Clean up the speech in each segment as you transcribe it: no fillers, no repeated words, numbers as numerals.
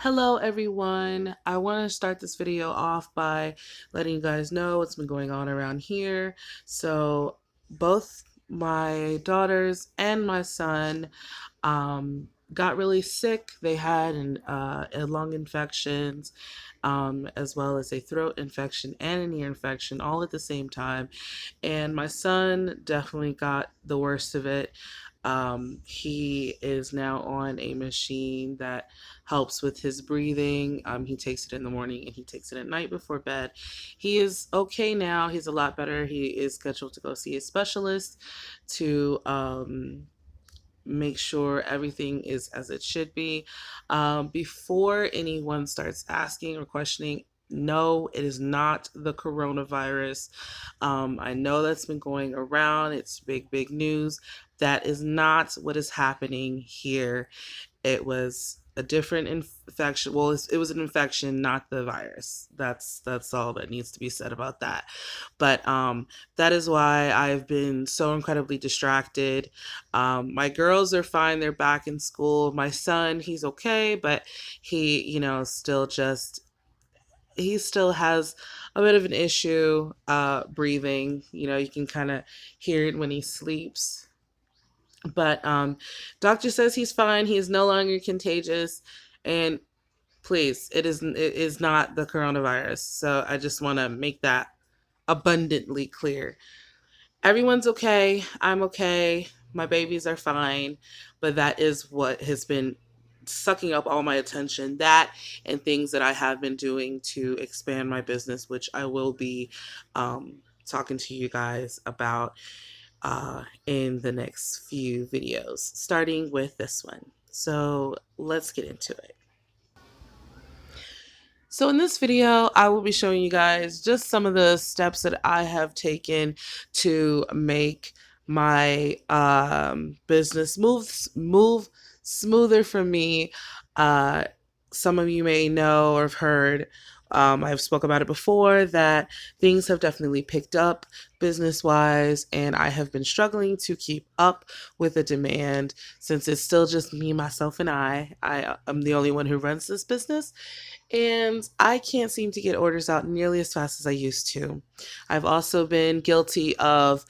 Hello everyone. I want to start this video off by letting you guys know what's been going on around here. So both my daughters and my son got really sick. They had a lung infections, as well as a throat infection and an ear infection all at the same time. And my son definitely got the worst of it. He is now on a machine that helps with his breathing. He takes it in the morning and he takes it at night before bed. He is okay now. He's a lot better. He is scheduled to go see a specialist to make sure everything is as it should be. Before anyone starts asking or questioning, no, it is not the coronavirus. I know that's been going around. It's big news. That is not what is happening here. It was a different infection. Well, it was an infection, not the virus. That's all that needs to be said about that. But that is why I've been so incredibly distracted. My girls are fine. They're back in school. My son, he's okay, but he, he still has a bit of an issue breathing. You can kind of hear it when he sleeps. But doctor says he's fine. He is no longer contagious, and please, it is not the coronavirus. So I just want to make that abundantly clear. Everyone's okay. I'm okay. My babies are fine, but that is what has been sucking up all my attention. That and things that I have been doing to expand my business, which I will be talking to you guys about in the next few videos, starting with this one. So let's get into it. So in this video, I will be showing you guys just some of the steps that I have taken to make my business move smoother for me. Some of you may know or have heard, I've spoke about it before, that things have definitely picked up business-wise, and I have been struggling to keep up with the demand since it's still just me, myself, and I. I am the only one who runs this business, and I can't seem to get orders out nearly as fast as I used to. I've also been guilty of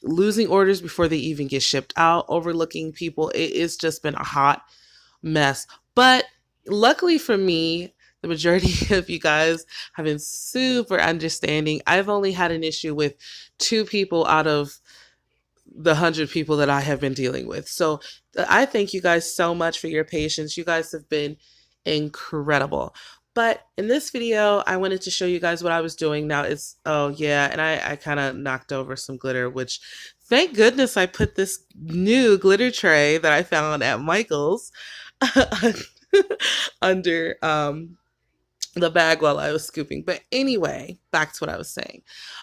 losing orders before they even get shipped out, overlooking people. It's just been a hot mess. But luckily for me, the majority of you guys have been super understanding. I've only had an issue with 2 people out of the 100 people that I have been dealing with. So I thank you guys so much for your patience. You guys have been incredible. But in this video, I wanted to show you guys what I was doing. Now it's, oh yeah, and I kind of knocked over some glitter, which thank goodness I put this new glitter tray that I found at Michael's under the bag while I was scooping. But anyway, back to what I was saying.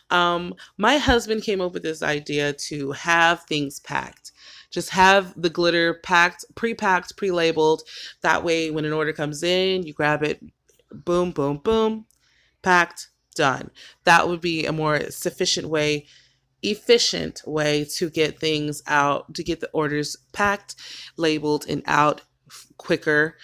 My husband came up with this idea to have things packed. Just have the glitter packed, pre-packed, pre-labeled. That way, when an order comes in, you grab it, boom, boom, boom, packed, done. That would be a more efficient way to get things out, to get the orders packed, labeled, and out quicker.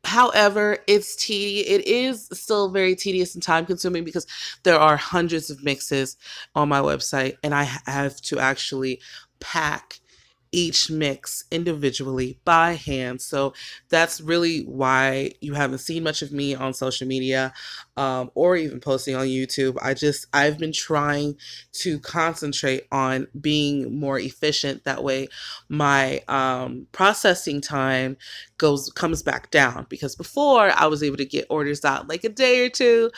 However, it is still very tedious and time consuming because there are hundreds of mixes on my website, and I have to actually pack each mix individually by hand. So that's really why you haven't seen much of me on social media, or even posting on YouTube. I've been trying to concentrate on being more efficient. That way my processing time comes back down, because before I was able to get orders out like a day or two,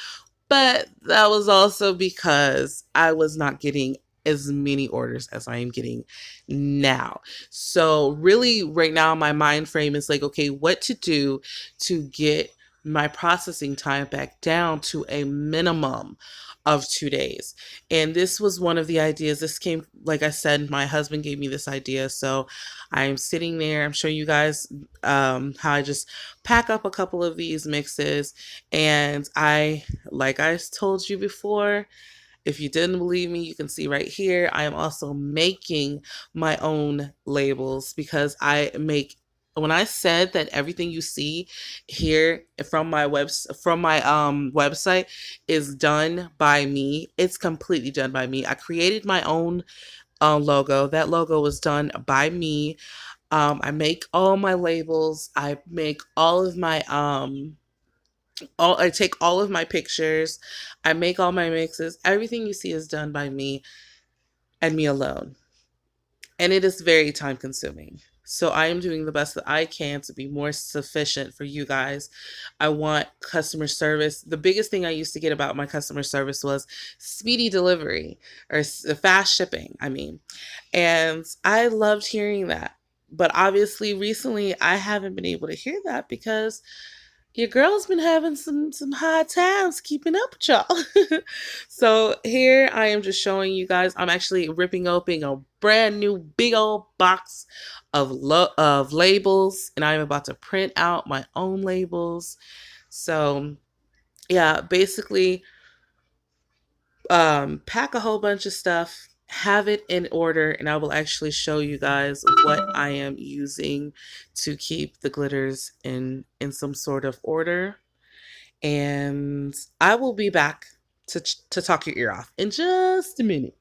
but that was also because I was not getting as many orders as I am getting now. So really right now my mind frame is like, okay, what to do to get my processing time back down to a minimum of 2 days. And this was one of the ideas. This came, like I said, my husband gave me this idea. So I'm sitting there, I'm showing you guys how I just pack up a couple of these mixes. And like I told you before, If you didn't believe me, you can see right here, I am also making my own labels because when I said that everything you see here from my website is done by me, it's completely done by me. I created my own logo. That logo was done by me. I make all my labels. I make all of my I take all of my pictures. I make all my mixes. Everything you see is done by me and me alone. And it is very time consuming. So I am doing the best that I can to be more sufficient for you guys. I want customer service. The biggest thing I used to get about my customer service was speedy delivery or fast shipping, I mean. And I loved hearing that. But obviously recently I haven't been able to hear that because your girl's been having some hard times keeping up with y'all. So here I am just showing you guys. I'm actually ripping open a brand new big old box of labels, and I'm about to print out my own labels. So yeah, basically pack a whole bunch of stuff, have it in order, and I will actually show you guys what I am using to keep the glitters in some sort of order. And I will be back to talk your ear off in just a minute.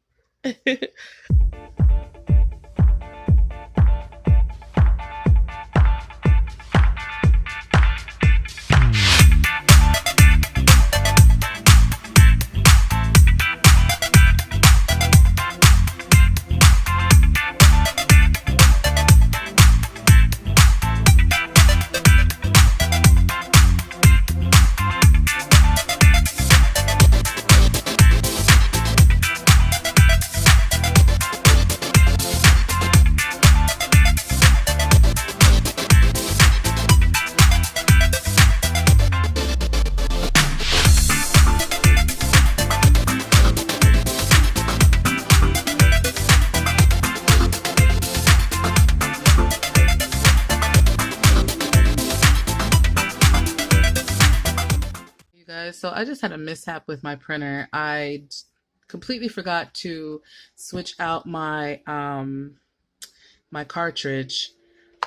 So I just had a mishap with my printer. I completely forgot to switch out my my cartridge,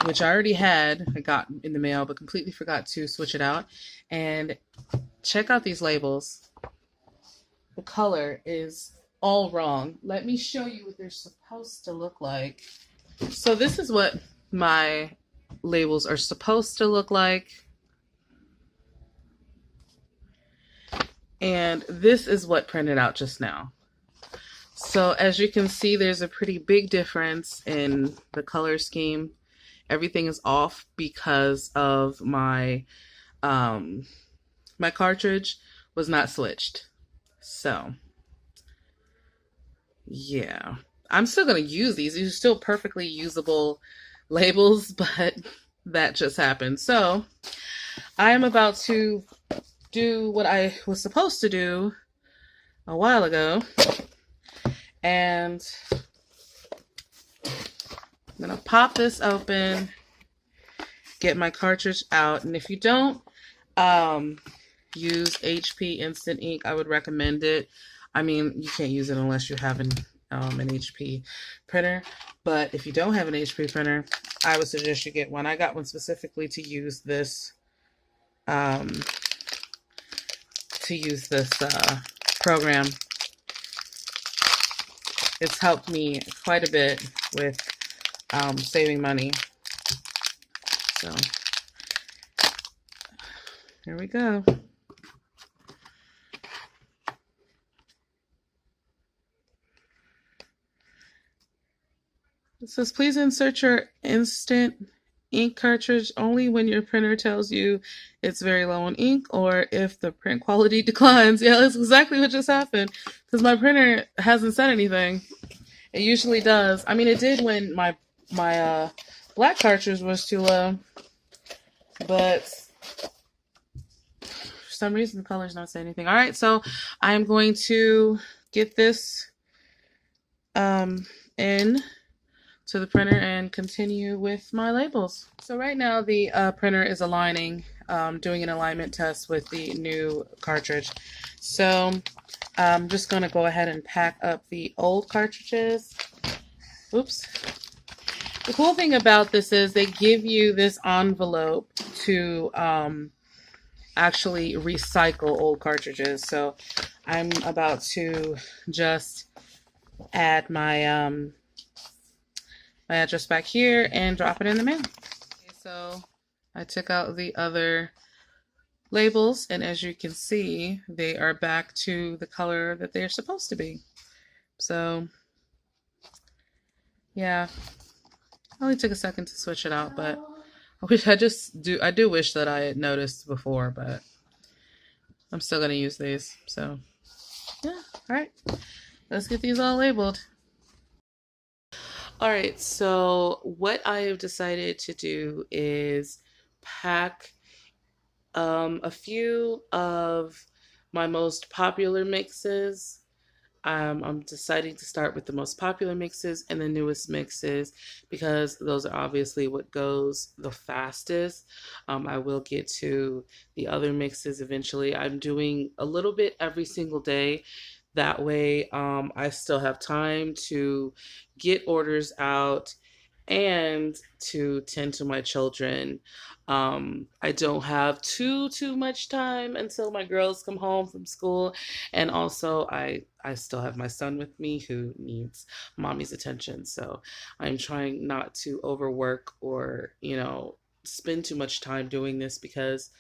which I already had. I got in the mail, but completely forgot to switch it out. And check out these labels. The color is all wrong. Let me show you what they're supposed to look like. So this is what my labels are supposed to look like. And this is what printed out just now. So as you can see, there's a pretty big difference in the color scheme. Everything is off because of my my cartridge was not switched. So yeah, I'm still gonna use these. These are still perfectly usable labels, but that just happened. So I am about to do what I was supposed to do a while ago, and I'm gonna pop this open, get my cartridge out, and if you don't use HP Instant Ink, I would recommend it. I mean, you can't use it unless you have an HP printer, but if you don't have an HP printer, I would suggest you get one. I got one specifically to use this program. It's helped me quite a bit with saving money. So here we go. It says, please insert your instant ink cartridge only when your printer tells you it's very low on ink or if the print quality declines. Yeah, that's exactly what just happened because my printer hasn't said anything. It usually does. I mean, it did when my black cartridge was too low, but for some reason the color's not saying anything. All right, so I'm going to get this in to the printer and continue with my labels. So right now the printer is aligning doing an alignment test with the new cartridge. So I'm just going to go ahead and pack up the old cartridges. Oops. The cool thing about this is they give you this envelope to actually recycle old cartridges. So I'm about to just add my my address back here and drop it in the mail. Okay, so I took out the other labels, and as you can see, they are back to the color that they're supposed to be. So yeah, only took a second to switch it out, but I do wish that I had noticed before, but I'm still gonna use these. So yeah, all right, let's get these all labeled. All right, so what I have decided to do is pack a few of my most popular mixes. I'm deciding to start with the most popular mixes and the newest mixes because those are obviously what goes the fastest. I will get to the other mixes eventually. I'm doing a little bit every single day. That way, I still have time to get orders out and to tend to my children. I don't have too much time until my girls come home from school, and also I still have my son with me who needs mommy's attention. So I'm trying not to overwork or spend too much time doing this because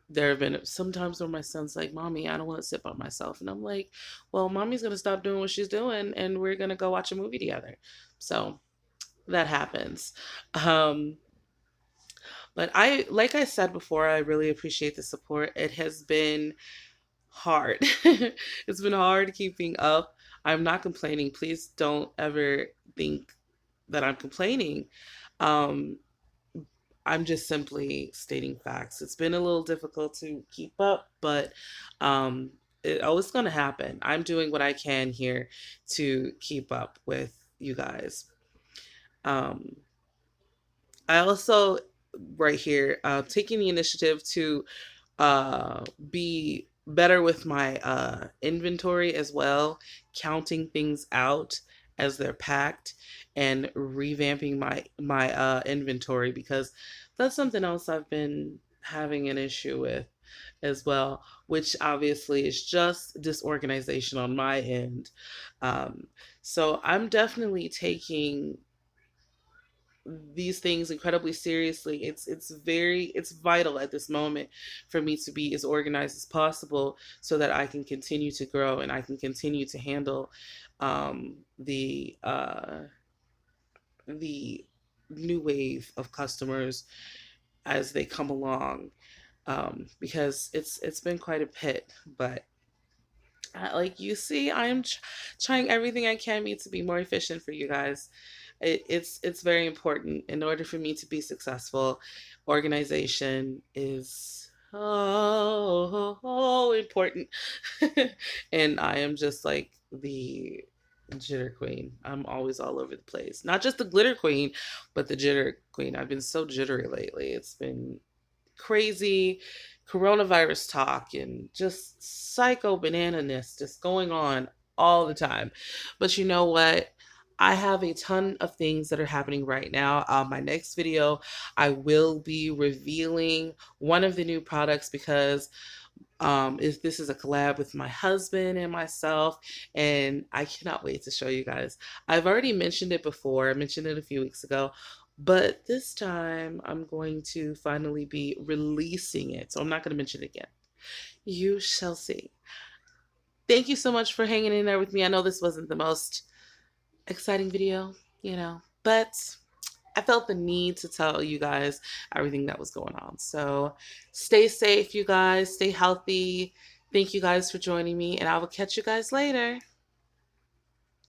there have been some times where my son's like, Mommy, I don't want to sit by myself. And I'm like, well, mommy's going to stop doing what she's doing and we're going to go watch a movie together. So that happens. Um, but like I said before, I really appreciate the support. It has been hard. It's been hard keeping up. I'm not complaining. Please don't ever think that I'm complaining. Um, I'm just simply stating facts. It's been a little difficult to keep up, but it's going to happen. I'm doing what I can here to keep up with you guys. Um, I also, right here, taking the initiative to be better with my inventory as well, counting things out as they're packed and revamping my inventory because that's something else I've been having an issue with as well, which obviously is just disorganization on my end. So I'm definitely taking these things incredibly seriously. It's vital at this moment for me to be as organized as possible so that I can continue to grow and I can continue to handle the new wave of customers as they come along, because it's been quite a pit, but like you see, I'm trying everything I can to be more efficient for you guys. It's very important in order for me to be successful. Organization is important, and I am just like the jitter queen. I'm always all over the place. Not just the glitter queen, but the jitter queen. I've been so jittery lately. It's been crazy coronavirus talk and just psycho banana-ness just going on all the time. But you know what? I have a ton of things that are happening right now. My next video, I will be revealing one of the new products because this is a collab with my husband and myself, and I cannot wait to show you guys. I've already mentioned it before. I mentioned it a few weeks ago, but this time I'm going to finally be releasing it. So I'm not going to mention it again. You shall see. Thank you so much for hanging in there with me. I know this wasn't the most exciting video, but I felt the need to tell you guys everything that was going on. So stay safe, you guys. Stay healthy. Thank you guys for joining me, and I will catch you guys later.